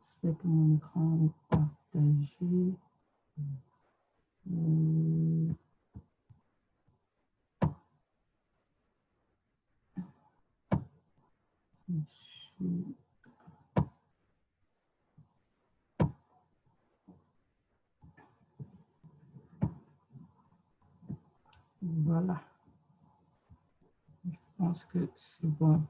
J'espère que mon écran est partagé. Voilà. Je pense que c'est bon.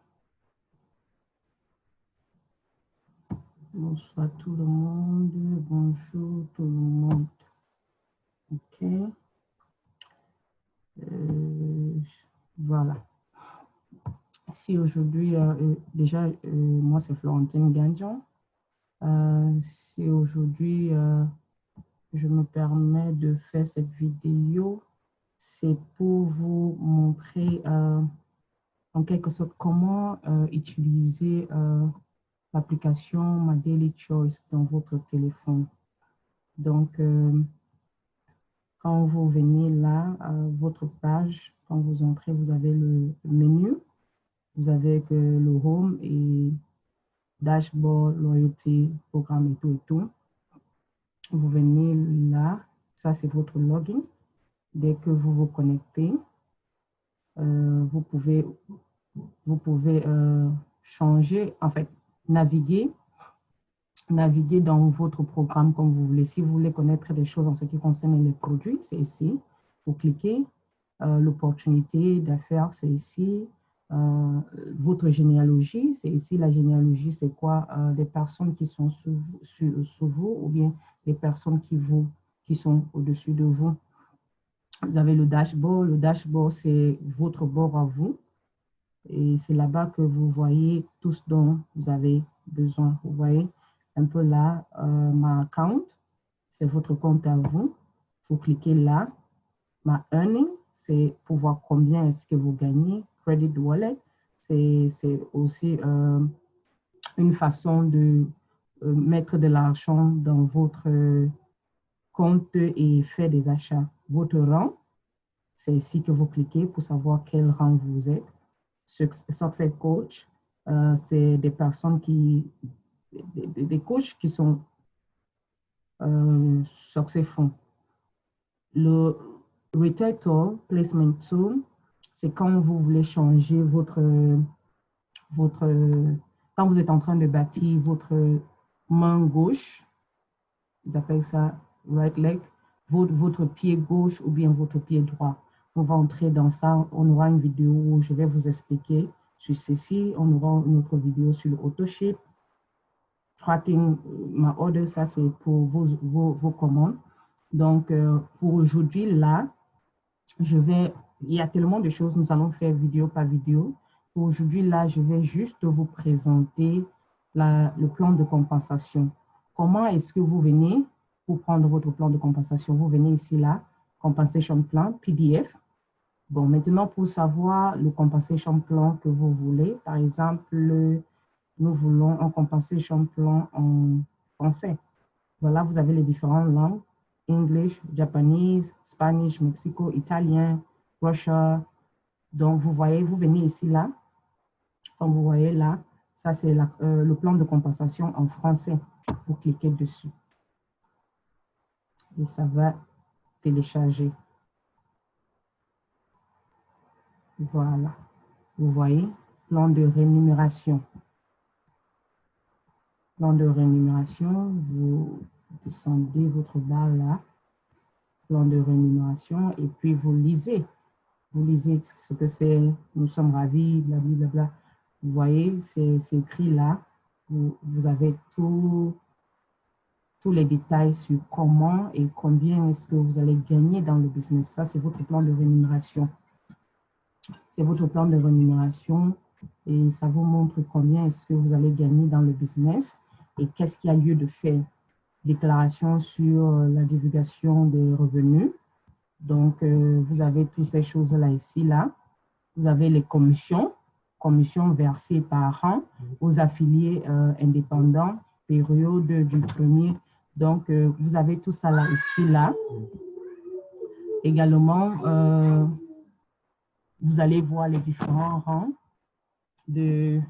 Bonsoir tout le monde. Bonjour tout le monde. OK. Voilà. Si aujourd'hui, déjà, moi, c'est Florentine Gagnon. Si aujourd'hui, je me permets de faire cette vidéo, c'est pour vous montrer en quelque sorte comment utiliser l'application My Daily Choice dans votre téléphone. Donc, quand vous venez là, à votre page, quand vous entrez, vous avez le menu, vous avez le Home et Dashboard, Loyalty, Programme et tout. Vous venez là, ça c'est votre login. Dès que vous vous connectez, vous pouvez changer, en fait, naviguer dans votre programme comme vous voulez. Si vous voulez connaître des choses en ce qui concerne les produits, c'est ici. Vous cliquez. L'opportunité d'affaires, c'est ici. Votre généalogie, c'est ici. La généalogie, c'est quoi? Des personnes qui sont sous vous ou bien des personnes qui sont au-dessus de vous. Vous avez le dashboard. Le dashboard, c'est votre bord à vous. Et c'est là-bas que vous voyez tout ce dont vous avez besoin. Vous voyez un peu là, ma account, c'est votre compte à vous. Vous cliquez là. Ma earning, c'est pour voir combien est-ce que vous gagnez. Credit wallet, c'est aussi une façon de mettre de l'argent dans votre compte et faire des achats. Votre rang, c'est ici que vous cliquez pour savoir quel rang vous êtes. Success coach, c'est des personnes des coachs qui sont successful. Le Retitle Placement Tool, c'est quand vous voulez changer quand vous êtes en train de bâtir votre main gauche, ils appellent ça right leg, votre pied gauche ou bien votre pied droit. On va entrer dans ça, on aura une vidéo où je vais vous expliquer sur ceci, on aura une autre vidéo sur le AutoShip. Tracking my order, ça c'est pour vos commandes. Donc, pour aujourd'hui, là, il y a tellement de choses, nous allons faire vidéo par vidéo. Pour aujourd'hui, là, je vais juste vous présenter le plan de compensation. Comment est-ce que vous venez pour prendre votre plan de compensation? Vous venez ici, là, Compensation Plan, PDF. Bon, maintenant, pour savoir le Compensation Plan que vous voulez, par exemple, nous voulons un Compensation Plan en français. Voilà, vous avez les différentes langues. English, Japanese, Spanish, Mexico, Italien, Russia. Donc, vous voyez, vous venez ici, là. Comme vous voyez là, ça, c'est le plan de compensation en français. Vous cliquez dessus. Et ça va télécharger. Voilà. Vous voyez, plan de rémunération. Plan de rémunération, vous descendez votre barre là. Plan de rémunération, et puis vous lisez. Vous lisez ce que c'est, nous sommes ravis, blablabla. Vous voyez, c'est écrit là. Vous avez tous les détails sur comment et combien est-ce que vous allez gagner dans le business. Ça, c'est votre plan de rémunération. C'est votre plan de rémunération et ça vous montre combien est-ce que vous allez gagner dans le business et qu'est-ce qu'il y a lieu de faire. Déclaration sur la divulgation des revenus. Donc, vous avez toutes ces choses-là ici, là. Vous avez les commissions versées par an aux affiliés indépendants, période du premier. Donc, vous avez tout ça là, ici, là. Également, vous allez voir les différents rangs de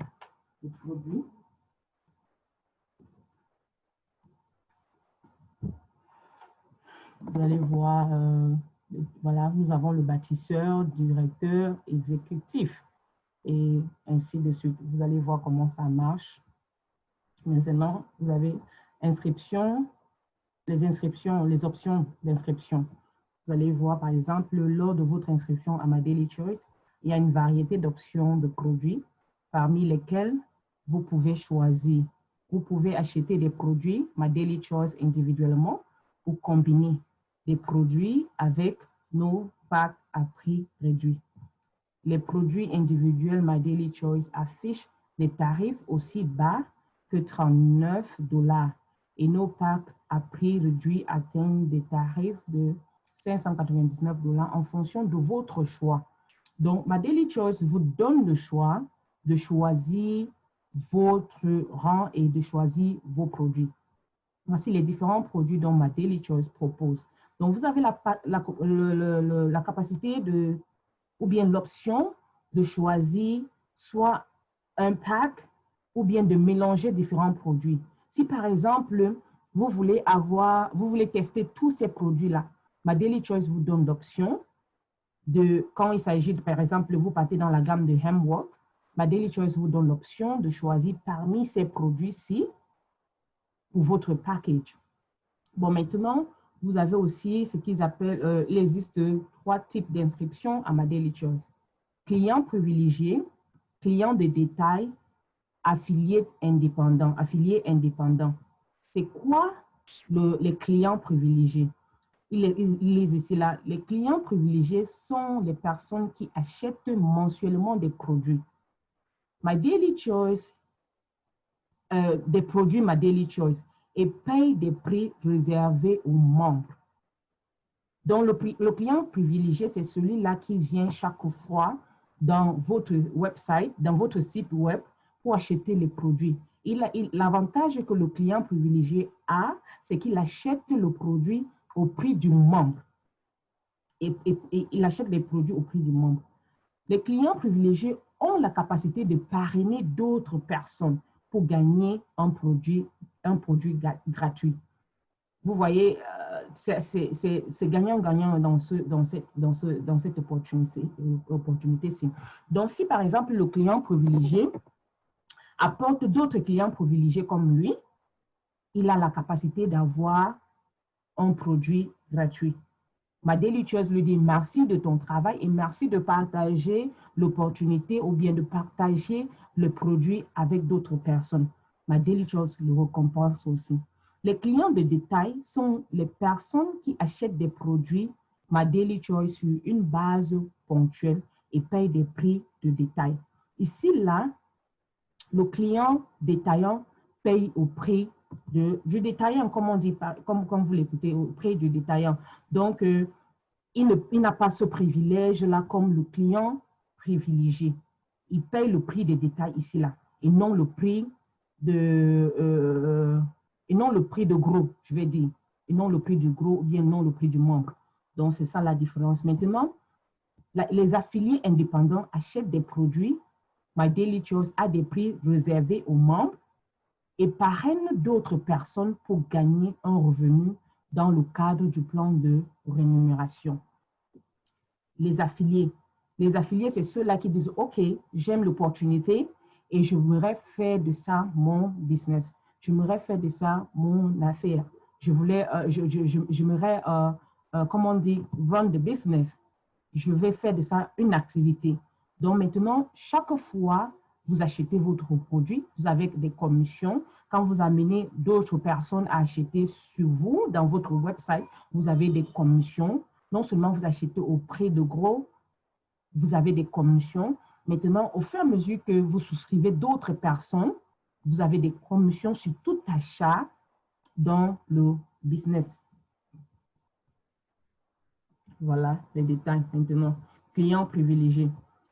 de produits. Vous allez voir, voilà, nous avons le bâtisseur, directeur, exécutif et ainsi de suite. Vous allez voir comment ça marche. Maintenant, vous avez inscription, les options d'inscription. Vous allez voir, par exemple, lors de votre inscription à My Daily Choice, il y a une variété d'options de produits parmi lesquels vous pouvez choisir. Vous pouvez acheter des produits My Daily Choice individuellement ou combiner des produits avec nos packs à prix réduit. Les produits individuels My Daily Choice affichent des tarifs aussi bas que 39 $ et nos packs à prix réduit atteignent des tarifs de 599 $ en fonction de votre choix. Donc, My Daily Choice vous donne le choix de choisir votre rang et de choisir vos produits. Voici les différents produits dont My Daily Choice propose. Donc, vous avez la capacité de, ou bien l'option de choisir soit un pack ou bien de mélanger différents produits. Si par exemple, vous voulez tester tous ces produits-là, My Daily Choice vous donne l'option de, quand il s'agit de, par exemple, vous partez dans la gamme de Hemwork, My Daily Choice vous donne l'option de choisir parmi ces produits-ci pour votre package. Bon, maintenant, vous avez aussi ce qu'ils appellent, il existe 3 types d'inscriptions à My Daily Choice. Client privilégié, client de détail, affilié indépendant. C'est quoi les clients privilégiés? Il est ici là. Les clients privilégiés sont les personnes qui achètent mensuellement des produits. My Daily Choice, des produits My Daily Choice et paye des prix réservés aux membres. Donc, le client privilégié, c'est celui-là qui vient chaque fois dans votre website, dans votre site web pour acheter les produits. L'avantage que le client privilégié a, c'est qu'il achète le produit au prix du membre. Et il achète les produits au prix du membre. Les clients privilégiés ont la capacité de parrainer d'autres personnes pour gagner un produit gratuit. Vous voyez, c'est gagnant-gagnant dans cette opportunité-ci. Donc, si par exemple, le client privilégié apporte d'autres clients privilégiés comme lui, il a la capacité d'avoir un produit gratuit. My Daily Choice lui dit merci de ton travail et merci de partager l'opportunité ou bien de partager le produit avec d'autres personnes. My Daily Choice le récompense aussi. Les clients de détail sont les personnes qui achètent des produits My Daily Choice sur une base ponctuelle et payent des prix de détail. Ici, là, le client détaillant paye au prix du détaillant, comme on dit, comme vous l'écoutez, au prix du détaillant. Donc, il n'a pas ce privilège-là comme le client privilégié. Il paye le prix des détails ici, là, et non le prix de gros, je vais dire. Et non le prix du gros ou bien non le prix du membre. Donc, c'est ça la différence. Maintenant, les affiliés indépendants achètent des produits My Daily Choice à des prix réservés aux membres et parrainent d'autres personnes pour gagner un revenu dans le cadre du plan de rémunération. Les affiliés, c'est ceux-là qui disent « Ok, j'aime l'opportunité et je voudrais faire de ça mon business. Je voudrais faire de ça mon affaire. J'aimerais, comment on dit, run the business. Je vais faire de ça une activité. » Donc maintenant, chaque fois, vous achetez votre produit, vous avez des commissions. Quand vous amenez d'autres personnes à acheter sur vous, dans votre website, vous avez des commissions. Non seulement vous achetez au prix de gros, vous avez des commissions. Maintenant, au fur et à mesure que vous souscrivez d'autres personnes, vous avez des commissions sur tout achat dans le business. Voilà les détails maintenant. Clients privilégiés.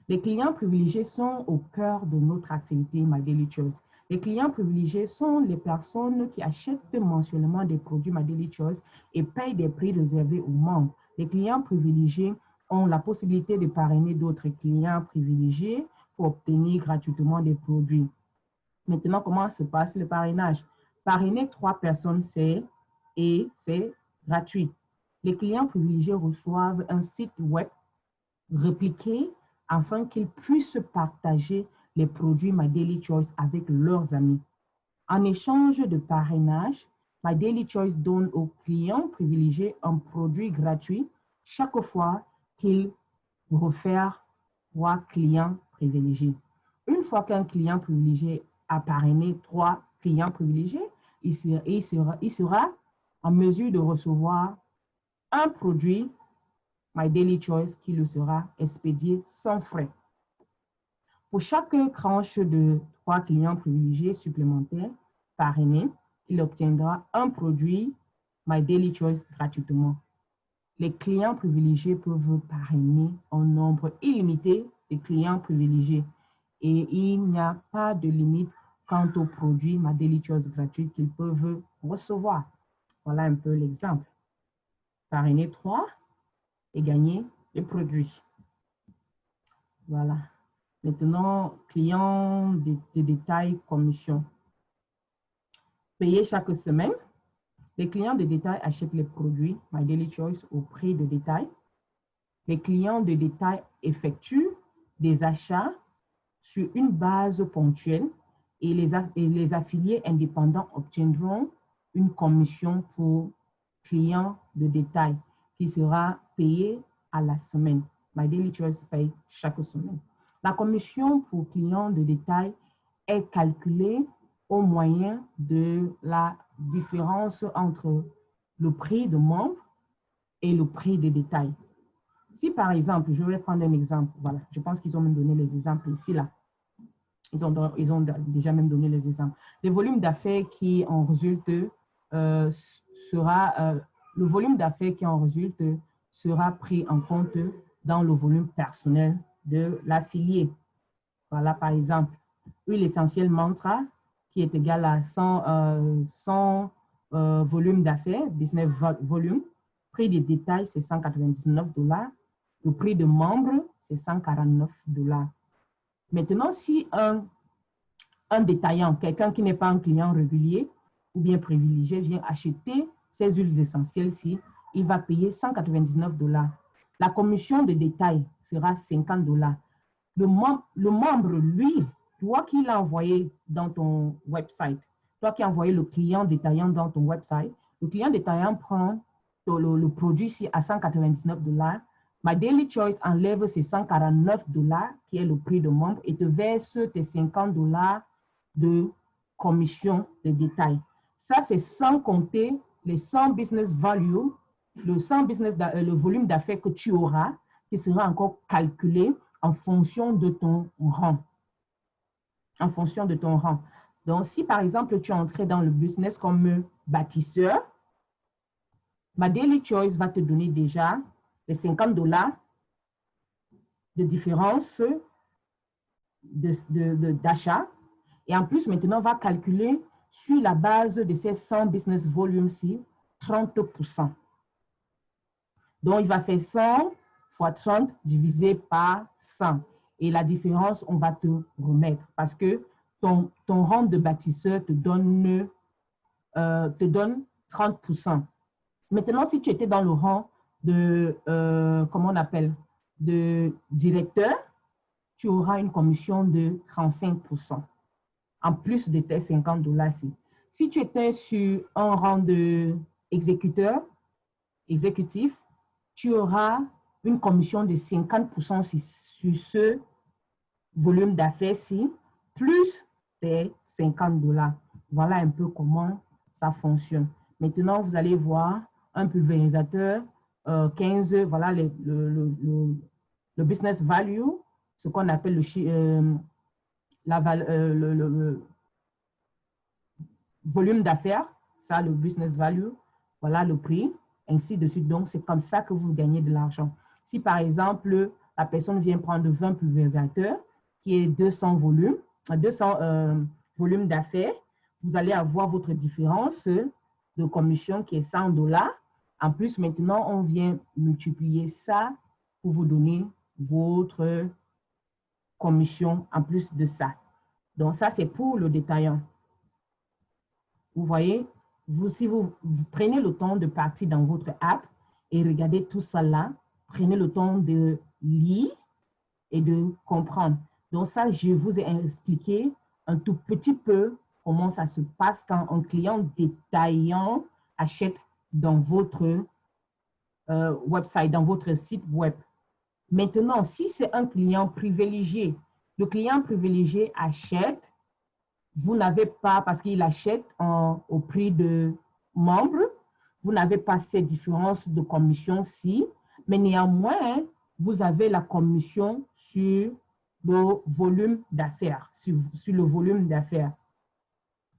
Les clients privilégiés sont au cœur de notre activité My Daily Choice. Les clients privilégiés sont les personnes qui achètent mensuellement des produits My Daily Choice et payent des prix réservés aux membres. Les clients privilégiés ont la possibilité de parrainer d'autres clients privilégiés pour obtenir gratuitement des produits. Maintenant, comment se passe le parrainage? Parrainer 3 personnes, c'est gratuit. Les clients privilégiés reçoivent un site web répliqué afin qu'ils puissent partager les produits My Daily Choice avec leurs amis. En échange de parrainage, My Daily Choice donne aux clients privilégiés un produit gratuit chaque fois qu'ils réfèrent 3 clients privilégiés. Une fois qu'un client privilégié a parrainé 3 clients privilégiés, il sera en mesure de recevoir un produit My Daily Choice qui lui sera expédié sans frais. Pour chaque tranche de 3 clients privilégiés supplémentaires parrainés, il obtiendra un produit My Daily Choice gratuitement. Les clients privilégiés peuvent parrainer un nombre illimité de clients privilégiés et il n'y a pas de limite quant aux produits My Daily Choice gratuits qu'ils peuvent recevoir. Voilà un peu l'exemple. Parrainer 3 et gagner les produits. Voilà. Maintenant, clients de détail, commission. Payer chaque semaine. Les clients de détail achètent les produits My Daily Choice au prix de détail. Les clients de détail effectuent des achats sur une base ponctuelle et les affiliés indépendants obtiendront une commission pour clients de détail qui sera payée à la semaine. My Daily Choice paye chaque semaine. La commission pour clients de détail est calculée au moyen de la différence entre le prix de membre et le prix de détail. Si par exemple, je vais prendre un exemple, voilà, je pense qu'ils ont même donné les exemples ici, là. Ils ont déjà même donné les exemples. Le volume d'affaires qui en résulte le volume d'affaires qui en résulte sera pris en compte dans le volume personnel de l'affilié. Voilà, par exemple, huile essentielle Mantra qui est égale à 100 volume d'affaires, business volume. Prix de détail, c'est 199 $. Le prix de membre, c'est 149 $. Maintenant, si un détaillant, quelqu'un qui n'est pas un client régulier ou bien privilégié, vient acheter ces huiles essentielles-ci, il va payer 199 $. La commission de détail sera 50 $. Le membre, lui, toi qui l'as envoyé dans ton website, toi qui as envoyé le client détaillant dans ton website, le client détaillant prend le produit ici à 199 $. My Daily Choice enlève ces 149 $ qui est le prix de membre et te verse tes 50 $ de commission de détail. Ça, c'est sans compter les 100 business value, le volume d'affaires que tu auras qui sera encore calculé en fonction de ton rang. En fonction de ton rang. Donc, si par exemple, tu es entré dans le business comme bâtisseur, My Daily Choice va te donner déjà les 50 $ de différence d'achat. Et en plus, maintenant, on va calculer sur la base de ces 100 business volumes-ci, 30%. Donc, il va faire 100 fois 30 divisé par 100. Et la différence, on va te remettre parce que ton rang de bâtisseur te donne 30%. Maintenant, si tu étais dans le rang de, comment on appelle, de directeur, tu auras une commission de 35%, en plus de tes 50 $-ci. Si tu étais sur un rang de exécutif, tu auras une commission de 50% sur ce volume d'affaires-ci, plus tes 50 $. Voilà un peu comment ça fonctionne. Maintenant, vous allez voir un pulvérisateur, 15, voilà le business value, ce qu'on appelle le volume d'affaires, ça le business value, voilà le prix, ainsi de suite. Donc, c'est comme ça que vous gagnez de l'argent. Si par exemple, la personne vient prendre 20 pulvérisateurs, qui est 200 volumes d'affaires, vous allez avoir votre différence de commission qui est 100 $. En plus, maintenant, on vient multiplier ça pour vous donner votre commission en plus de ça. Donc, ça, c'est pour le détaillant. Vous voyez, si vous prenez le temps de partir dans votre app et regardez tout ça là, prenez le temps de lire et de comprendre. Donc ça, je vous ai expliqué un tout petit peu comment ça se passe quand un client détaillant achète dans votre website, dans votre site web. Maintenant, si c'est un client privilégié, le client privilégié achète, vous n'avez pas, parce qu'il achète au prix de membre, vous n'avez pas ces différences de commission-ci, mais néanmoins, vous avez la commission sur le volume d'affaires, sur le volume d'affaires.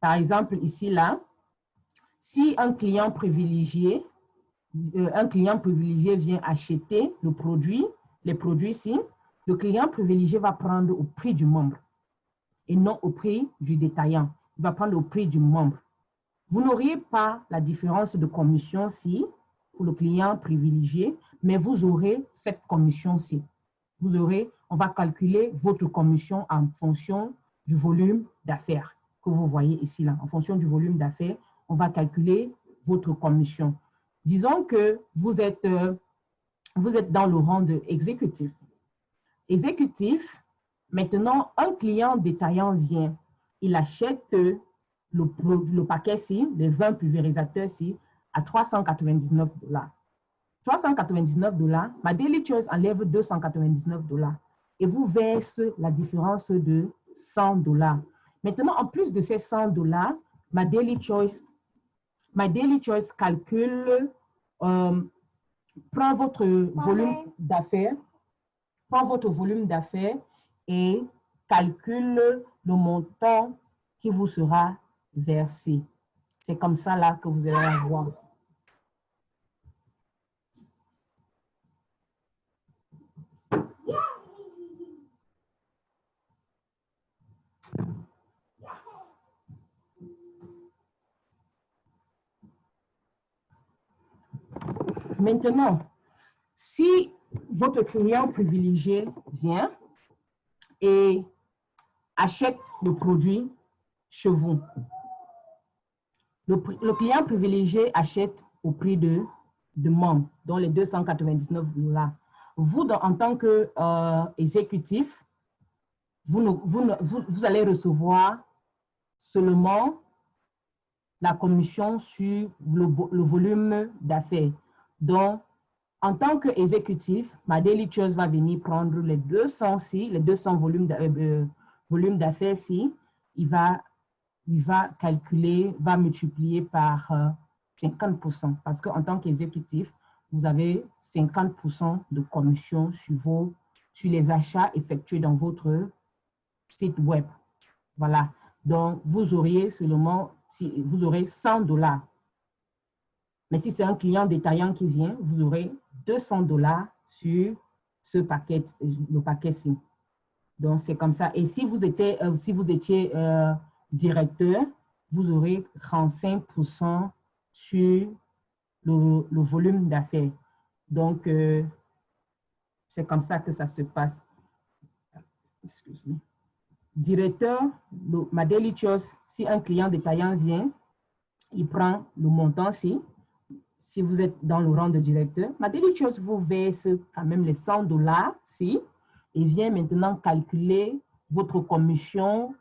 Par exemple, ici, là, si un client privilégié vient acheter le produit, les produits ici, le client privilégié va prendre au prix du membre et non au prix du détaillant. Il va prendre au prix du membre. Vous n'auriez pas la différence de commission-ci pour le client privilégié, mais vous aurez cette commission-ci. On va calculer votre commission en fonction du volume d'affaires que vous voyez ici, là. En fonction du volume d'affaires, on va calculer votre commission. Disons que vous êtes dans le rang de exécutif. Exécutif, maintenant, un client détaillant vient, il achète le paquet-ci, les 20 pulvérisateurs-ci, à $399. $399, ma Daily Choice enlève $299 et vous verse la différence de $100. Maintenant, en plus de ces $100, ma Daily Choice calcule, prend votre volume d'affaires, et calcule le montant qui vous sera versé. C'est comme ça là que vous allez avoir. Maintenant, si votre client privilégié vient et achète le produit chez vous, le client privilégié achète au prix de membre, dont les $299. Vous, en tant qu'exécutif, vous allez recevoir seulement la commission sur le volume d'affaires. Donc, en tant qu'exécutif, ma Daily Choice va venir prendre les 200 volumes d'affaires-ci. Il va calculer, va multiplier par 50%. Parce qu'en tant qu'exécutif, vous avez 50% de commission sur les achats effectués dans votre site web. Voilà. Donc, vous aurez $100. Mais si c'est un client détaillant qui vient, vous aurez $200 sur le paquet-ci. Donc, c'est comme ça. Et si vous étiez directeur, vous aurez 35% sur le volume d'affaires. Donc, c'est comme ça que ça se passe. Excuse-moi. Directeur, ma Daily Choice, si un client détaillant vient, il prend le montant-ci. Si vous êtes dans le rang de directeur, ma Daily Choice vous verse quand même les $100-ci et vient maintenant calculer votre commission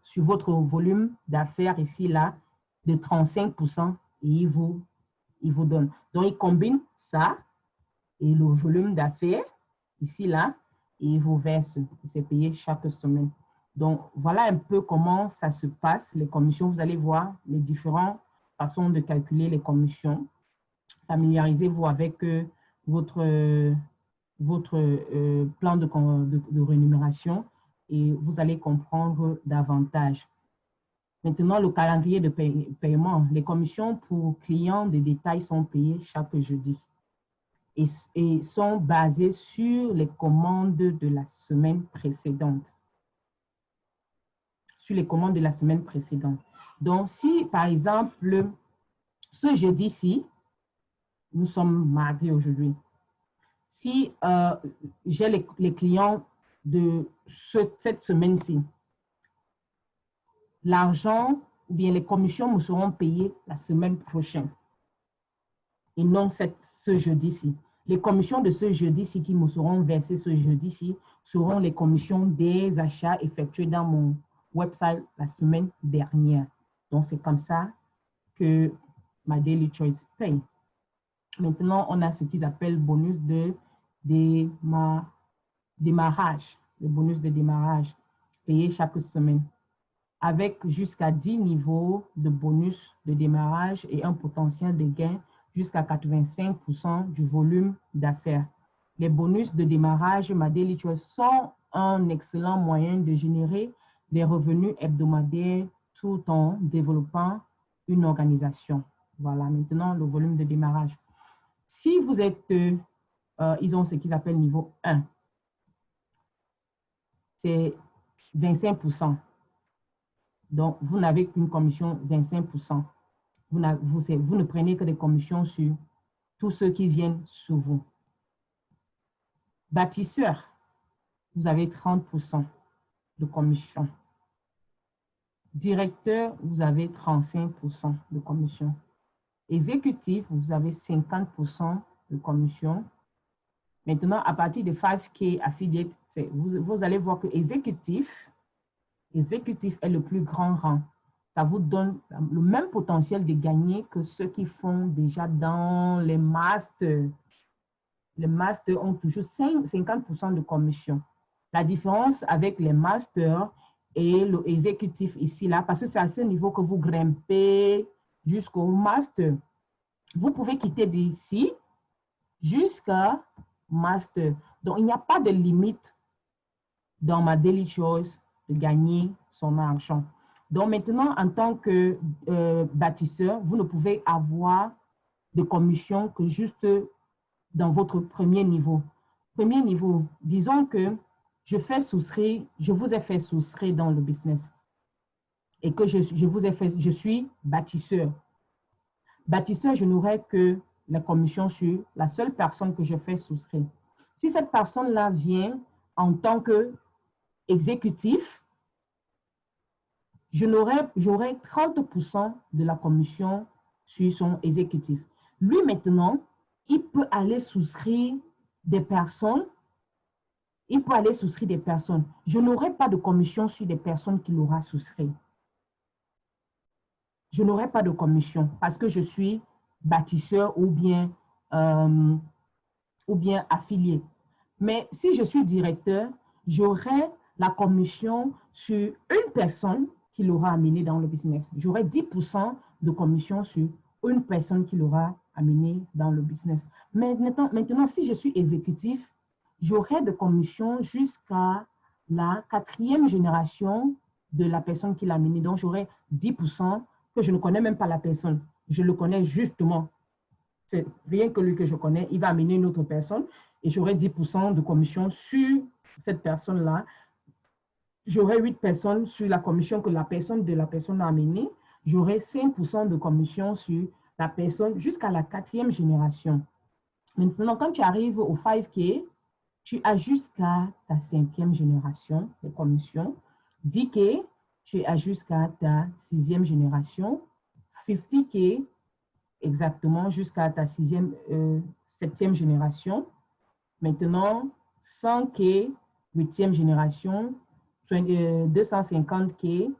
sur votre volume d'affaires ici, là, de 35% et il vous donne. Donc, il combine ça et le volume d'affaires ici, là, et il vous verse. C'est payé chaque semaine. Donc, voilà un peu comment ça se passe, les commissions. Vous allez voir les différentes façons de calculer les commissions. Familiarisez-vous avec votre plan de rémunération et vous allez comprendre davantage. Maintenant, le calendrier de paiement. Les commissions pour clients de détail sont payées chaque jeudi et sont basées sur les commandes de la semaine précédente. Donc, si, par exemple, ce jeudi-ci, nous sommes mardi aujourd'hui, si j'ai les clients de cette semaine-ci l'argent ou bien les commissions me seront payées la semaine prochaine et non ce jeudi-ci. Les commissions de ce jeudi-ci qui me seront versées ce jeudi-ci seront les commissions des achats effectués dans mon website la semaine dernière. Donc, c'est comme ça que ma Daily Choice paye. Maintenant, on a ce qu'ils appellent bonus de démarrage, le bonus de démarrage payé chaque semaine, avec jusqu'à 10 niveaux de bonus de démarrage et un potentiel de gain jusqu'à 85% du volume d'affaires. Les bonus de démarrage, ma Daily Choice, sont un excellent moyen de générer des revenus hebdomadaires tout en développant une organisation. Voilà, maintenant, le volume de démarrage. Si vous êtes, ils ont ce qu'ils appellent niveau 1, c'est 25%. Donc, vous n'avez qu'une commission 25%. Vous ne prenez que des commissions sur tous ceux qui viennent sur vous. Bâtisseur, vous avez 30% de commission. Directeur, vous avez 35% de commission. Exécutif, vous avez 50% de commission. Maintenant, à partir de 5K affiliate, vous allez voir que exécutif est le plus grand rang. Ça vous donne le même potentiel de gagner que ceux qui font déjà dans les masters. Les masters ont toujours 50% de commission. La différence avec les masters et l'exécutif ici, là, parce que c'est à ce niveau que vous grimpez jusqu'au master. Vous pouvez quitter d'ici jusqu'à master. Donc, il n'y a pas de limite dans ma Daily Choice de gagner son argent. Donc, maintenant, en tant que bâtisseur, vous ne pouvez avoir de commission que juste dans votre premier niveau. Premier niveau, disons que je vous ai fait souscrire dans le business et que je suis bâtisseur. Bâtisseur, je n'aurai que la commission sur la seule personne que je fais souscrire. Si cette personne-là vient en tant qu'exécutif, j'aurai 30% de la commission sur son exécutif. Lui, maintenant, il peut aller souscrire des personnes. Je n'aurai pas de commission sur des personnes qu'il aura souscrit. Je n'aurai pas de commission parce que je suis bâtisseur ou bien affilié. Mais si je suis directeur, j'aurai la commission sur une personne qui l'aura amené dans le business. J'aurai 10% de commission sur une personne qui l'aura amené dans le business. Mais maintenant, si je suis exécutif, j'aurai de commission jusqu'à la 4e génération de la personne qui l'a amené. Donc, j'aurai 10% que je ne connais même pas la personne. Je le connais justement. C'est rien que lui que je connais. Il va amener une autre personne et j'aurai 10% de commission sur cette personne-là. J'aurai 8 personnes sur la commission que la personne a amenée. J'aurai 5% de commission sur la personne jusqu'à la 4e génération. Maintenant, quand tu arrives au 5K, tu as jusqu'à ta 5e génération de commission. 10K, tu as jusqu'à ta 6e génération. 50K, exactement, jusqu'à ta 7e génération. Maintenant, 100K, 8e génération. 250K,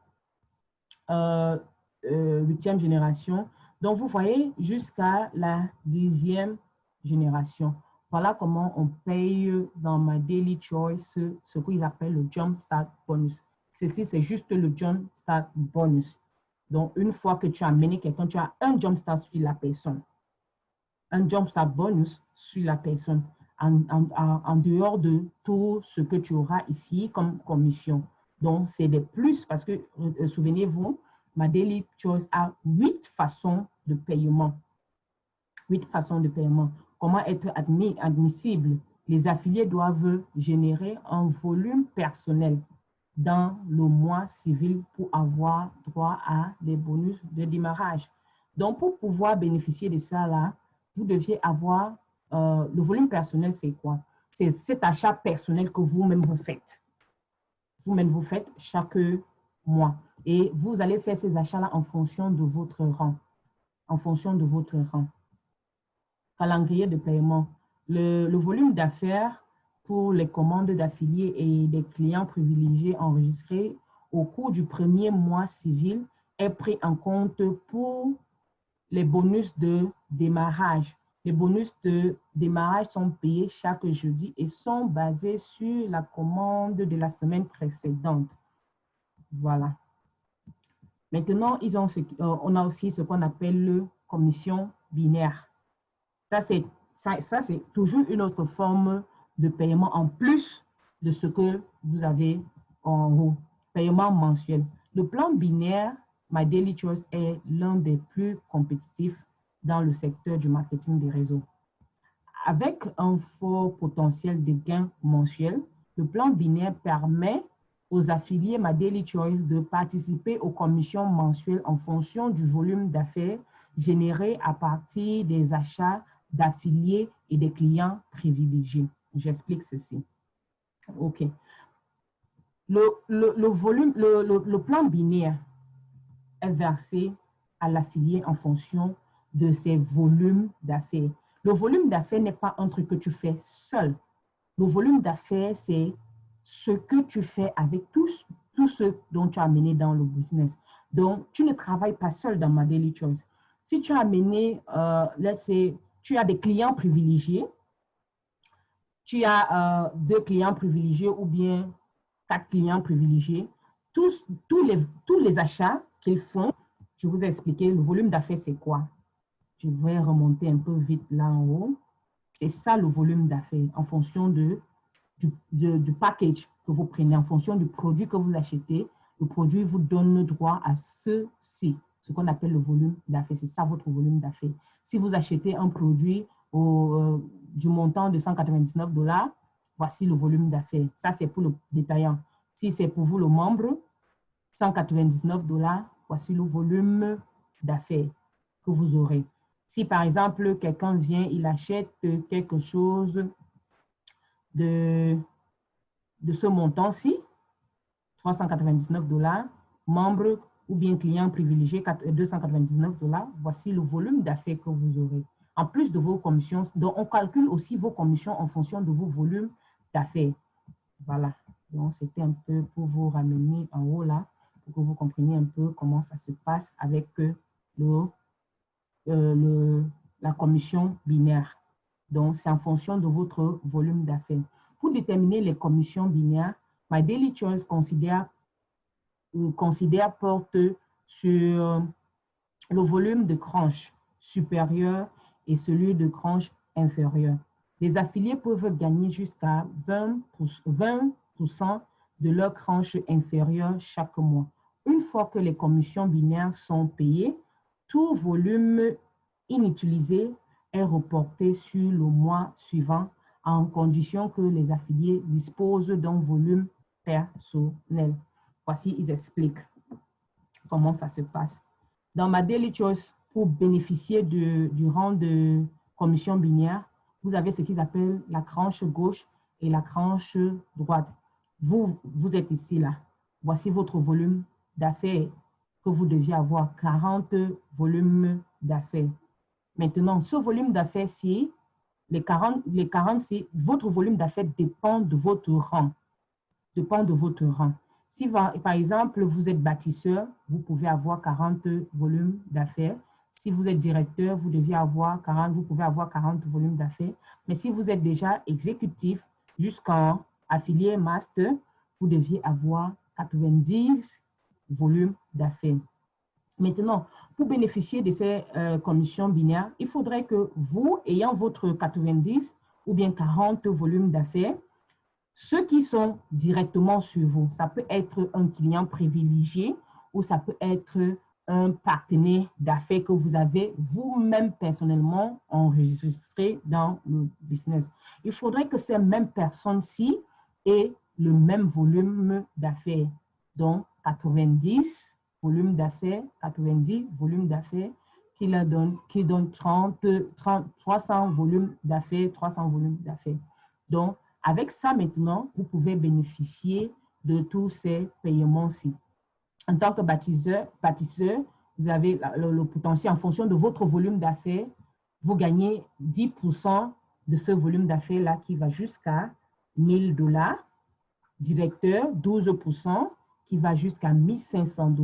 8e génération. Donc, vous voyez, jusqu'à la 10e génération. Voilà comment on paye dans ma Daily Choice ce qu'ils appellent le Jump Start Bonus. Ceci, c'est juste le Jump Start Bonus. Donc, une fois que tu as amené quelqu'un, tu as un Jump Start sur la personne. Un Jump Start Bonus sur la personne. En dehors de tout ce que tu auras ici comme commission. Donc, c'est des plus parce que, souvenez-vous, ma Daily Choice a 8 façons de paiement. 8 façons de paiement. Comment être admissible? Les affiliés doivent générer un volume personnel dans le mois civil pour avoir droit à des bonus de démarrage. Donc, pour pouvoir bénéficier de ça, là, vous deviez avoir le volume personnel, c'est quoi? C'est cet achat personnel que vous-même vous faites. Vous-même vous faites chaque mois. Et vous allez faire ces achats-là en fonction de votre rang. En fonction de votre rang. Calendrier de paiement. Le volume d'affaires pour les commandes d'affiliés et des clients privilégiés enregistrés au cours du premier mois civil est pris en compte pour les bonus de démarrage. Les bonus de démarrage sont payés chaque jeudi et sont basés sur la commande de la semaine précédente. Voilà. Maintenant, on a aussi ce qu'on appelle le commission binaire. Ça, c'est toujours une autre forme de paiement en plus de ce que vous avez en haut. Paiement mensuel. Le plan binaire My Daily Choice est l'un des plus compétitifs dans le secteur du marketing des réseaux. Avec un fort potentiel de gains mensuels, le plan binaire permet aux affiliés My Daily Choice de participer aux commissions mensuelles en fonction du volume d'affaires généré à partir des achats d'affiliés et des clients privilégiés. J'explique ceci. OK. Le plan binaire est versé à l'affilié en fonction de ses volumes d'affaires. Le volume d'affaires n'est pas un truc que tu fais seul. Le volume d'affaires, c'est ce que tu fais avec tout ce dont tu as amené dans le business. Donc, tu ne travailles pas seul dans My Daily Choice. Si tu as amené, tu as des clients privilégiés, tu as 2 clients privilégiés ou bien 4 clients privilégiés, tous les achats qu'ils font, je vous ai expliqué, le volume d'affaires, c'est quoi? Je vais remonter un peu vite là en haut. C'est ça le volume d'affaires en fonction du package que vous prenez, en fonction du produit que vous achetez. Le produit vous donne droit à ceci, ce qu'on appelle le volume d'affaires. C'est ça votre volume d'affaires. Si vous achetez un produit du montant de 199 $, voici le volume d'affaires. Ça, c'est pour le détaillant. Si c'est pour vous, le membre, 199 $, voici le volume d'affaires que vous aurez. Si, par exemple, quelqu'un vient, il achète quelque chose de ce montant-ci, 399 $, membre ou bien client privilégié, 299 $, voici le volume d'affaires que vous aurez. En plus de vos commissions, donc on calcule aussi vos commissions en fonction de vos volumes d'affaires. Voilà, donc c'était un peu pour vous ramener en haut là, pour que vous compreniez un peu comment ça se passe avec la commission binaire. Donc, c'est en fonction de votre volume d'affaires. Pour déterminer les commissions binaires, My Daily Choice porte sur le volume de tranche supérieur et celui de tranche inférieure. Les affiliés peuvent gagner jusqu'à 20% de leur tranche inférieure chaque mois. Une fois que les commissions binaires sont payées, tout volume inutilisé est reporté sur le mois suivant en condition que les affiliés disposent d'un volume personnel. Voici, ils expliquent comment ça se passe. Dans My Daily Choice, pour bénéficier du rang de commission binaire, vous avez ce qu'ils appellent la tranche gauche et la tranche droite. Vous êtes ici, là. Voici votre volume d'affaires que vous deviez avoir, 40 volumes d'affaires. Maintenant, ce volume d'affaires-ci, les 40, c'est votre volume d'affaires dépend de votre rang. Dépend de votre rang. Si, par exemple, vous êtes bâtisseur, vous pouvez avoir 40 volumes d'affaires. Si vous êtes directeur, vous pouvez avoir 40 volumes d'affaires. Mais si vous êtes déjà exécutif jusqu'en affilié master, vous deviez avoir 90 volumes d'affaires. Maintenant, pour bénéficier de ces commissions binaires, il faudrait que vous, ayant votre 90 ou bien 40 volumes d'affaires, ceux qui sont directement sur vous, ça peut être un client privilégié ou ça peut être un partenaire d'affaires que vous avez vous-même personnellement enregistré dans le business. Il faudrait que ces mêmes personnes-ci aient le même volume d'affaires. Donc, 90 volumes d'affaires, 90 volumes d'affaires qui donne 300 volumes d'affaires, 300 volumes d'affaires. Donc, avec ça, maintenant, vous pouvez bénéficier de tous ces paiements-ci. En tant que bâtisseur, vous avez le potentiel en fonction de votre volume d'affaires. Vous gagnez 10% de ce volume d'affaires-là qui va jusqu'à $1 000. Directeur, 12% qui va jusqu'à $1 500.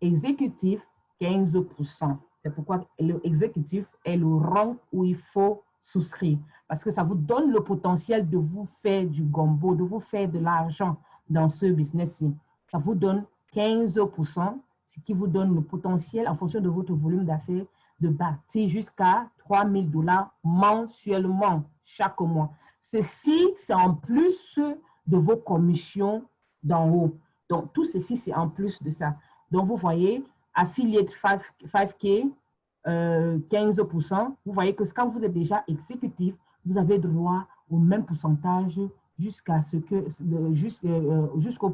Exécutif, 15%. C'est pourquoi l'exécutif est le rang où il faut souscrire. Parce que ça vous donne le potentiel de vous faire du gombo, de vous faire de l'argent dans ce business-ci. Ça vous donne 15%, ce qui vous donne le potentiel en fonction de votre volume d'affaires de bâtir jusqu'à $3 000 mensuellement chaque mois. Ceci, c'est en plus de vos commissions d'en haut. Donc, tout ceci, c'est en plus de ça. Donc, vous voyez, affiliate 5K, 15%. Vous voyez que quand vous êtes déjà exécutif, vous avez droit au même pourcentage jusqu'à ce que, jusqu'au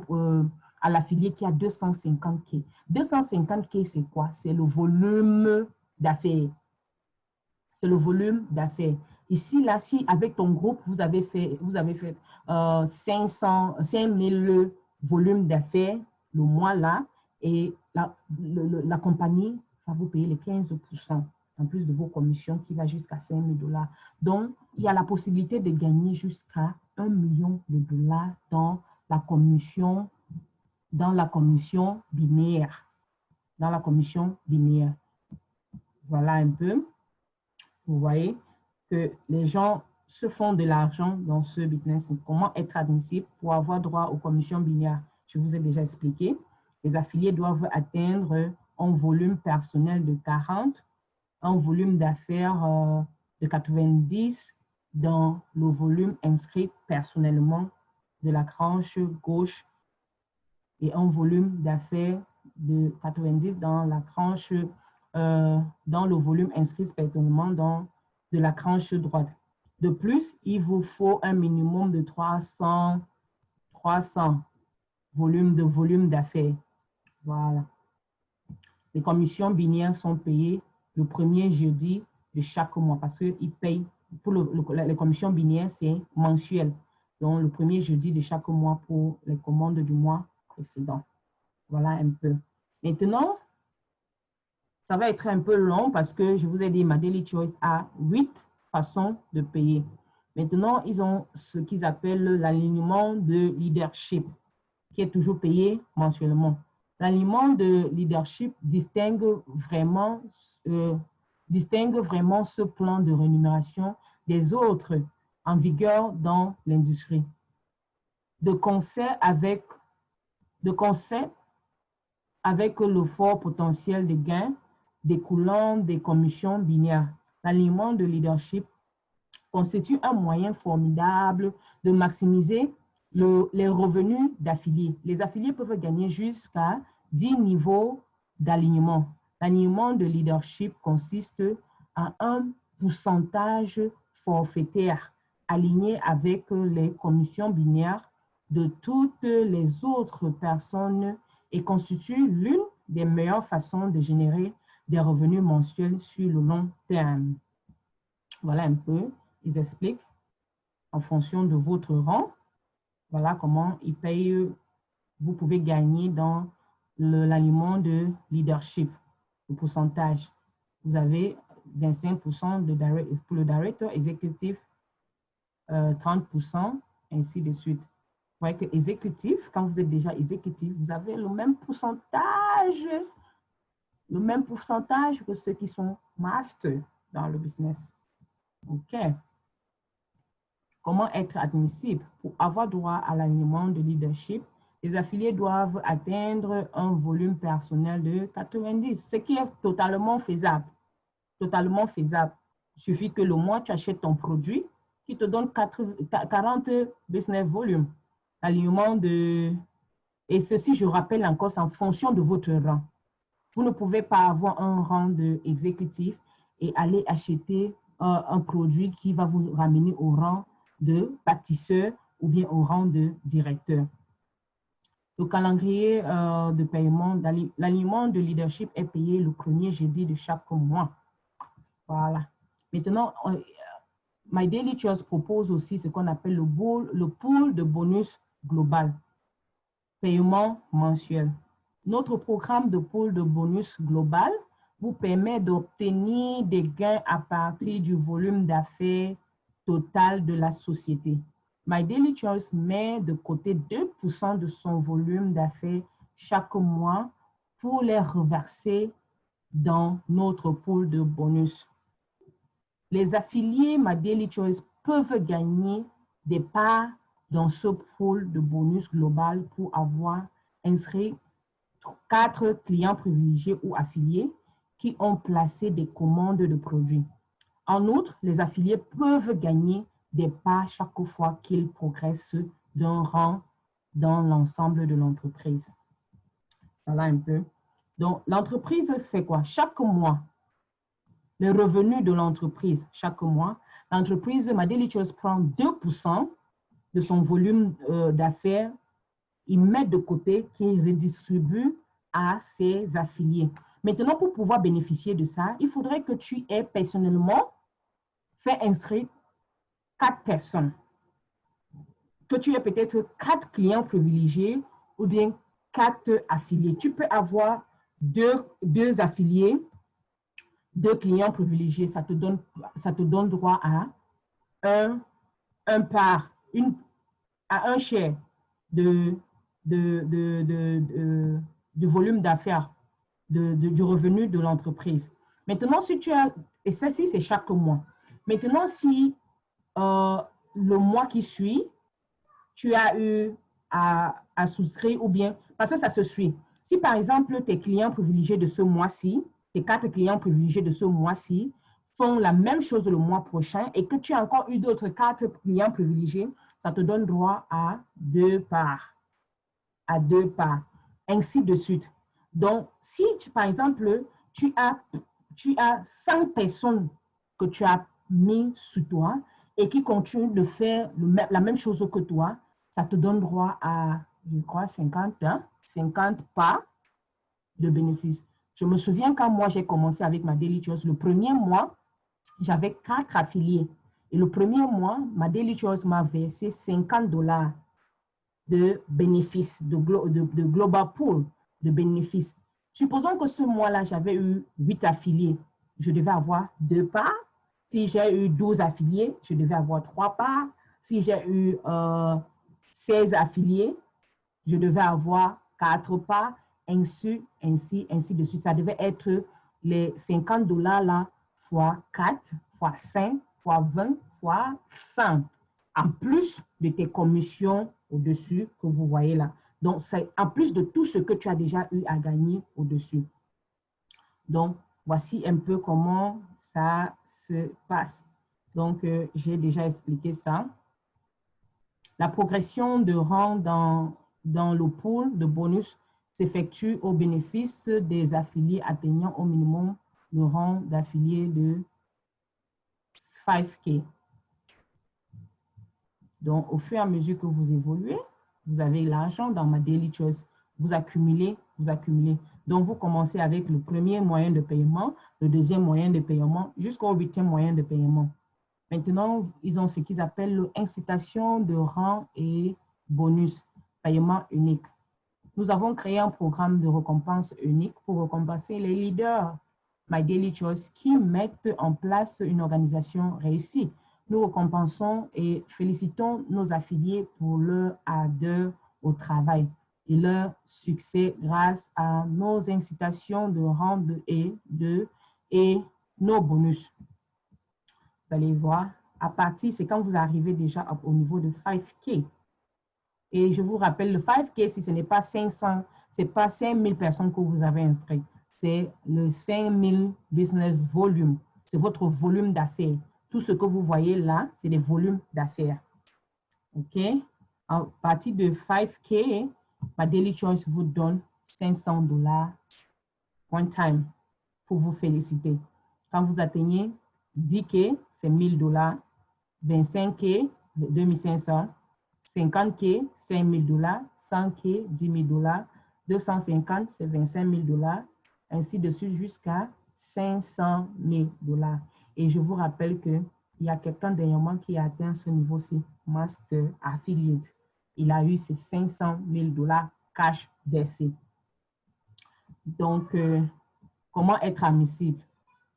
à l'affilié qui a 250K. 250K, c'est quoi? C'est le volume d'affaires. C'est le volume d'affaires. Ici, là, si avec ton groupe, vous avez fait 5000 volumes d'affaires le mois là, et la compagnie va vous payer les 15% en plus de vos commissions qui va jusqu'à $5 000. Donc, il y a la possibilité de gagner jusqu'à $1 million dans la commission binaire. Dans la commission binaire. Voilà un peu. Vous voyez que les gens se font de l'argent dans ce business. Comment être admissible pour avoir droit aux commissions binaires? Je vous ai déjà expliqué. Les affiliés doivent atteindre un volume personnel de 40, un volume d'affaires de 90 dans le volume inscrit personnellement de la tranche gauche et un volume d'affaires de 90 dans la tranche, dans le volume inscrit personnellement de la tranche droite. De plus, il vous faut un minimum de 300 volume d'affaires. Voilà. Les commissions binaires sont payées le premier jeudi de chaque mois parce qu'ils payent, pour les commissions binaires, c'est mensuel. Donc, le premier jeudi de chaque mois pour les commandes du mois précédent. Voilà un peu. Maintenant, ça va être un peu long parce que je vous ai dit, ma Daily Choice a 8 façons de payer. Maintenant, ils ont ce qu'ils appellent l'alignement de leadership, qui est toujours payé mensuellement. L'alignement de leadership distingue vraiment ce plan de rémunération des autres en vigueur dans l'industrie. De concert avec le fort potentiel de gains découlant des commissions binaires. L'alignement de leadership constitue un moyen formidable de maximiser les revenus d'affiliés. Les affiliés peuvent gagner jusqu'à 10 niveaux d'alignement. L'alignement de leadership consiste en un pourcentage forfaitaire aligné avec les commissions binaires de toutes les autres personnes et constitue l'une des meilleures façons de générer des revenus mensuels sur le long terme. Voilà un peu, ils expliquent en fonction de votre rang. Voilà comment ils payent. Vous pouvez gagner dans l'alignement de leadership, le pourcentage. Vous avez 25% pour le directeur exécutif, 30%, ainsi de suite. Vous voyez que exécutif, quand vous êtes déjà exécutif, vous avez le même pourcentage que ceux qui sont master dans le business. OK. Comment être admissible? Pour avoir droit à l'alignement de leadership, les affiliés doivent atteindre un volume personnel de 90, ce qui est totalement faisable. Totalement faisable. Il suffit que le mois, tu achètes ton produit qui te donne 40 business volumes. L'alignement de... Et ceci, je rappelle encore, c'est en fonction de votre rang. Vous ne pouvez pas avoir un rang d'exécutif et aller acheter un produit qui va vous ramener au rang de bâtisseur ou bien au rang de directeur. Le calendrier de paiement, l'alignement de leadership est payé le premier jeudi de chaque mois. Voilà. Maintenant, My Daily Choice propose aussi ce qu'on appelle le pool de bonus global. Paiement mensuel. notre programme de pool de bonus global vous permet d'obtenir des gains à partir du volume d'affaires total de la société. My Daily Choice met de côté 2% de son volume d'affaires chaque mois pour les reverser dans notre pool de bonus. Les affiliés My Daily Choice peuvent gagner des parts dans ce pool de bonus global pour avoir inscrit 4 clients privilégiés ou affiliés qui ont placé des commandes de produits. En outre, les affiliés peuvent gagner des parts chaque fois qu'ils progressent d'un rang dans l'ensemble de l'entreprise. Voilà un peu. Donc, l'entreprise fait quoi? Chaque mois, les revenus de l'entreprise, chaque mois, l'entreprise My Daily Choice prend 2% de son volume d'affaires, il met de côté, qu'il redistribue à ses affiliés. Maintenant, pour pouvoir bénéficier de ça, il faudrait que tu aies personnellement fait inscrire 4 personnes. Que tu aies peut-être 4 clients privilégiés ou bien 4 affiliés. Tu peux avoir deux affiliés, 2 clients privilégiés. Ça te donne droit à un share du volume d'affaires, du revenu de l'entreprise. Maintenant, si tu as, et ça, c'est chaque mois. Maintenant, si le mois qui suit, tu as eu à souscrire ou bien, parce que ça se suit. Si par exemple, tes clients privilégiés de ce mois-ci, tes 4 clients privilégiés de ce mois-ci font la même chose le mois prochain et que tu as encore eu d'autres 4 clients privilégiés, ça te donne droit à 2 parts. À 2 parts. Ainsi de suite. Donc, si par exemple, tu as 100 personnes que tu as mis sous toi et qui continuent de faire la même chose que toi, ça te donne droit à, je crois, 50 parts de bénéfices. Je me souviens quand moi j'ai commencé avec ma Daily Choice, le premier mois, j'avais 4 affiliés. Et le premier mois, ma Daily Choice m'a versé $50 de bénéfices, de Global Pool de bénéfices. Supposons que ce mois-là, j'avais eu 8 affiliés. Je devais avoir 2 parts. Si j'ai eu 12 affiliés, je devais avoir 3 parts. Si j'ai eu 16 affiliés, je devais avoir 4 parts, ainsi de suite. Ça devait être les $50 là, fois 4, fois 5, fois 20, fois 100. En plus de tes commissions au-dessus que vous voyez là. Donc, c'est en plus de tout ce que tu as déjà eu à gagner au-dessus. Donc, voici un peu comment ça se passe. Donc, j'ai déjà expliqué ça. La progression de rang dans le pool de bonus s'effectue au bénéfice des affiliés atteignant au minimum le rang d'affilié de 5K. Donc, au fur et à mesure que vous évoluez, vous avez l'argent dans ma Daily Choice. Vous accumulez, vous accumulez. Donc, vous commencez avec le premier moyen de paiement, le deuxième moyen de paiement, jusqu'au 8e moyen de paiement. Maintenant, ils ont ce qu'ils appellent l'incitation de rang et bonus, paiement unique. Nous avons créé un programme de récompense unique pour récompenser les leaders My Daily Choice qui mettent en place une organisation réussie. Nous récompensons et félicitons nos affiliés pour leur ardeur au travail et leur succès grâce à nos incitations de rang et nos bonus. Vous allez voir, à partir, c'est quand vous arrivez déjà au niveau de 5K. Et je vous rappelle, le 5K, si ce n'est pas 500, ce n'est pas 5000 personnes que vous avez inscrites. C'est le 5000 business volume. C'est votre volume d'affaires. Tout ce que vous voyez là, c'est des volumes d'affaires. OK? À partir de 5K, ma Daily Choice vous donne $500 one time pour vous féliciter. Quand vous atteignez 10K, c'est $1000. 25K, 2500. 50K, $5000. 100K, $10,000. 250, c'est $25,000. Ainsi de suite jusqu'à $500,000. Et je vous rappelle qu'il y a quelqu'un dernièrement qui a atteint ce niveau-ci, Master Affiliate. Il a eu ses $500,000 cash d'essai. Donc, comment être admissible?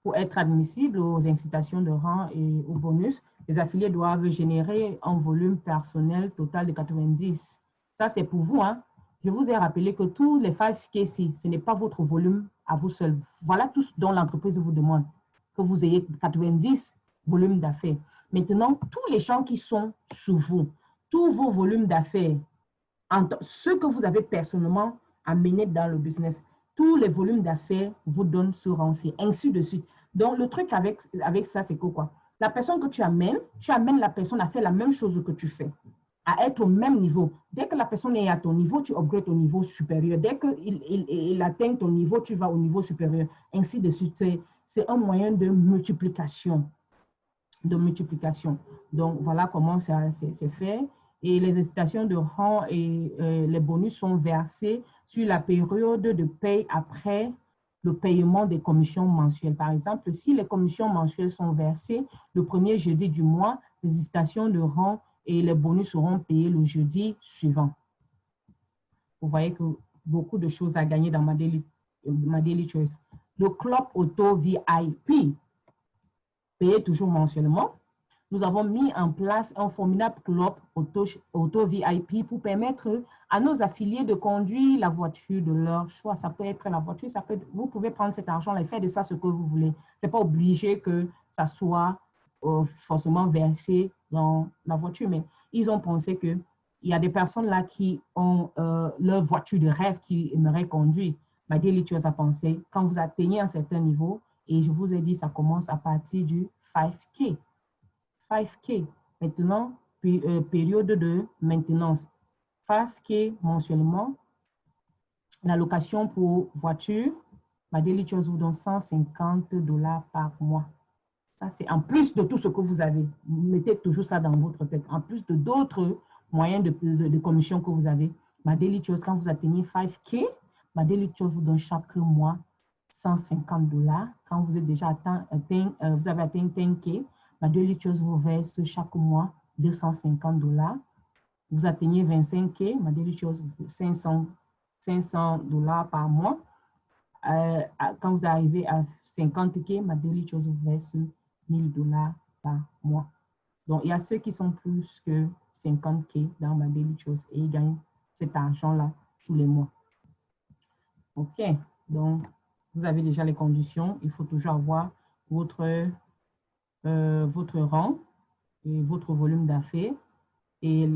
Pour être admissible aux incitations de rang et aux bonus, les affiliés doivent générer un volume personnel total de 90. Ça, c'est pour vous, hein. Je vous ai rappelé que tous les 5K, ce n'est pas votre volume à vous seul. Voilà tout ce dont l'entreprise vous demande, que vous ayez 90 volumes d'affaires. Maintenant, tous les gens qui sont sous vous, tous vos volumes d'affaires, ceux que vous avez personnellement amenés dans le business, tous les volumes d'affaires vous donnent ce rang-ci, ainsi de suite. Donc, le truc avec ça, c'est que quoi? La personne que tu amènes la personne à faire la même chose que tu fais, à être au même niveau. Dès que la personne est à ton niveau, tu upgrades au niveau supérieur. Dès qu'il atteint ton niveau, tu vas au niveau supérieur, ainsi de suite. C'est un moyen de multiplication. Donc, voilà comment c'est fait. Et les incitations de rang et les bonus sont versés sur la période de paye après le paiement des commissions mensuelles. Par exemple, si les commissions mensuelles sont versées le premier jeudi du mois, les incitations de rang et les bonus seront payés le jeudi suivant. Vous voyez que beaucoup de choses à gagner dans ma daily choice. Le club auto VIP, payé toujours mensuellement. Nous avons mis en place un formidable club auto VIP pour permettre à nos affiliés de conduire la voiture de leur choix. Ça peut être la voiture, vous pouvez prendre cet argent et faire de ça ce que vous voulez. Ce n'est pas obligé que ça soit forcément versé dans la voiture, mais ils ont pensé qu'il y a des personnes là qui ont leur voiture de rêve qui aimeraient conduire. Ma Daily Choice a pensé, quand vous atteignez un certain niveau, et je vous ai dit, ça commence à partir du 5K. 5K. Maintenant, période de maintenance. 5K mensuellement. La location pour voiture, ma Daily Choice vous donne $150 par mois. Ça, c'est en plus de tout ce que vous avez. Vous mettez toujours ça dans votre tête. En plus de d'autres moyens de commission que vous avez. Ma Daily Choice, quand vous atteignez 5K, ma Daily Choice vous donne chaque mois $150. Quand vous êtes déjà vous avez atteint 10K, ma Daily Choice vous verse chaque mois $250. Vous atteignez 25K, ma Daily Choice $500 par mois. Quand vous arrivez à 50K, ma Daily Choice vous verse $1000 par mois. Donc, il y a ceux qui sont plus que 50K dans ma Daily Choice et ils gagnent cet argent-là tous les mois. OK. Donc, vous avez déjà les conditions. Il faut toujours avoir votre rang et votre volume d'affaires. Et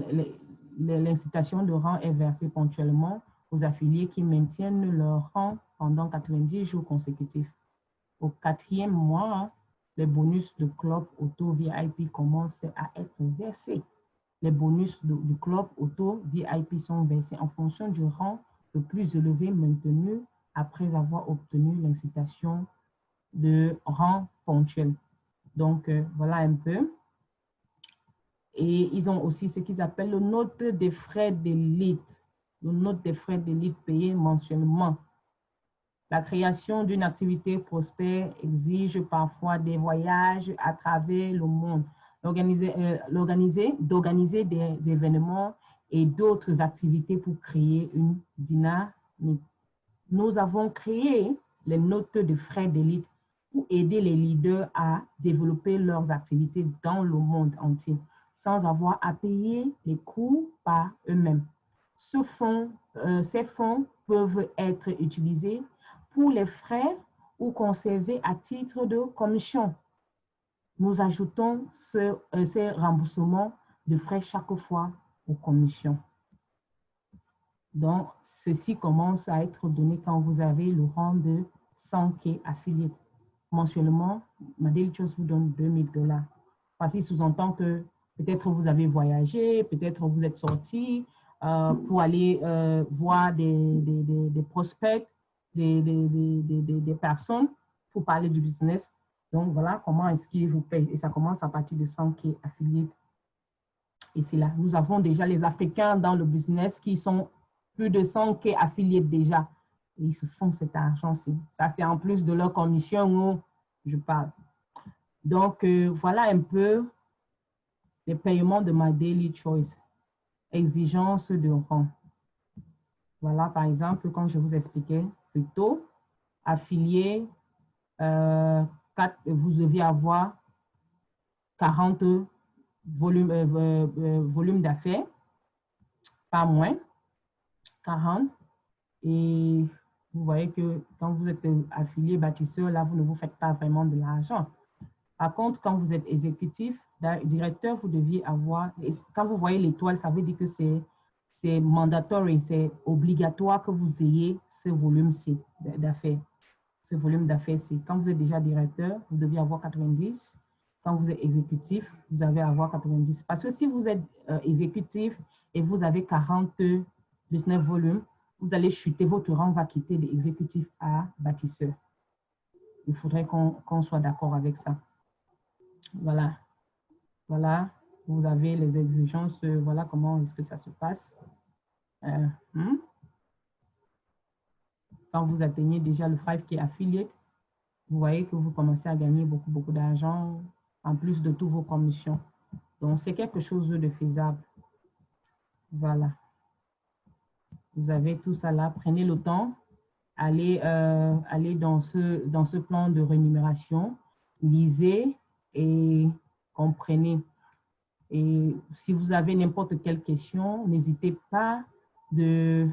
l'incitation de rang est versée ponctuellement aux affiliés qui maintiennent leur rang pendant 90 jours consécutifs. Au 4e mois, les bonus de club auto VIP commencent à être versés. Les bonus du club auto VIP sont versés en fonction du rang le plus élevé maintenu après avoir obtenu l'incitation de rang ponctuel. Donc, voilà un peu. Et ils ont aussi ce qu'ils appellent le note des frais d'élite. Le note des frais d'élite payé mensuellement. La création d'une activité prospère exige parfois des voyages à travers le monde, d'organiser des événements et d'autres activités pour créer une dynamique. Nous avons créé les notes de frais d'élite pour aider les leaders à développer leurs activités dans le monde entier sans avoir à payer les coûts par eux-mêmes. Ces fonds peuvent être utilisés pour les frais ou conservés à titre de commission. Nous ajoutons ces remboursements de frais chaque fois aux commissions. Donc, ceci commence à être donné quand vous avez le rang de 100K affilié. Mensuellement, ma Daily Choice vous donne $2000. Parce qu'il sous-entend que peut-être vous avez voyagé, peut-être vous êtes sorti pour aller voir des prospects, des personnes pour parler du business. Donc, voilà comment est-ce qu'ils vous payent. Et ça commence à partir de 100K affiliés. Et c'est là. Nous avons déjà les Africains dans le business qui sont plus de 100K affiliés déjà. Et ils se font cet argent-ci. Ça, c'est en plus de leur commission où je parle. Donc, voilà un peu les paiements de ma Daily Choice. Exigence de rang. Voilà, par exemple, comme je vous expliquais, plutôt. Affilié, vous deviez avoir 40 volumes d'affaires, pas moins, 40. Et vous voyez que quand vous êtes affilié bâtisseur, là, vous ne vous faites pas vraiment de l'argent. Par contre, quand vous êtes exécutif, directeur, vous deviez avoir, quand vous voyez l'étoile, ça veut dire que c'est mandatory, c'est obligatoire que vous ayez ce volume-ci d'affaires. Ce volume d'affaires, c'est quand vous êtes déjà directeur, vous devez avoir 90. Quand vous êtes exécutif, vous allez avoir 90. Parce que si vous êtes exécutif et vous avez 40 business volumes, vous allez chuter, votre rang va quitter l'exécutif à bâtisseur. Il faudrait qu'on soit d'accord avec ça. Voilà. Voilà. Vous avez les exigences. Voilà comment est-ce que ça se passe. Quand vous atteignez déjà le 5 qui est affiliate, vous voyez que vous commencez à gagner beaucoup d'argent en plus de toutes vos commissions. Donc, c'est quelque chose de faisable. Voilà. Vous avez tout ça là. Prenez le temps. Allez dans ce plan de rémunération. Lisez et comprenez. Et si vous avez n'importe quelle question, n'hésitez pas de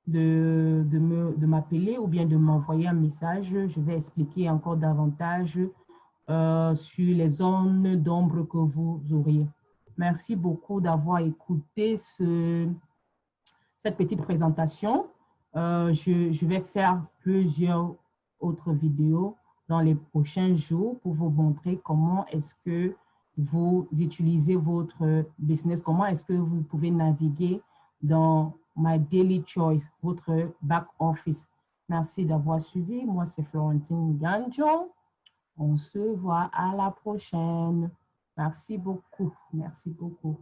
m'appeler ou bien de m'envoyer un message. Je vais expliquer encore davantage sur les zones d'ombre que vous auriez. Merci beaucoup d'avoir écouté cette petite présentation. Je vais faire plusieurs autres vidéos dans les prochains jours pour vous montrer comment est-ce que vous utilisez votre business, comment est-ce que vous pouvez naviguer dans My Daily Choice, votre back office. Merci d'avoir suivi. Moi, c'est Florentine Ganjo. On se voit à la prochaine. Merci beaucoup. Merci beaucoup.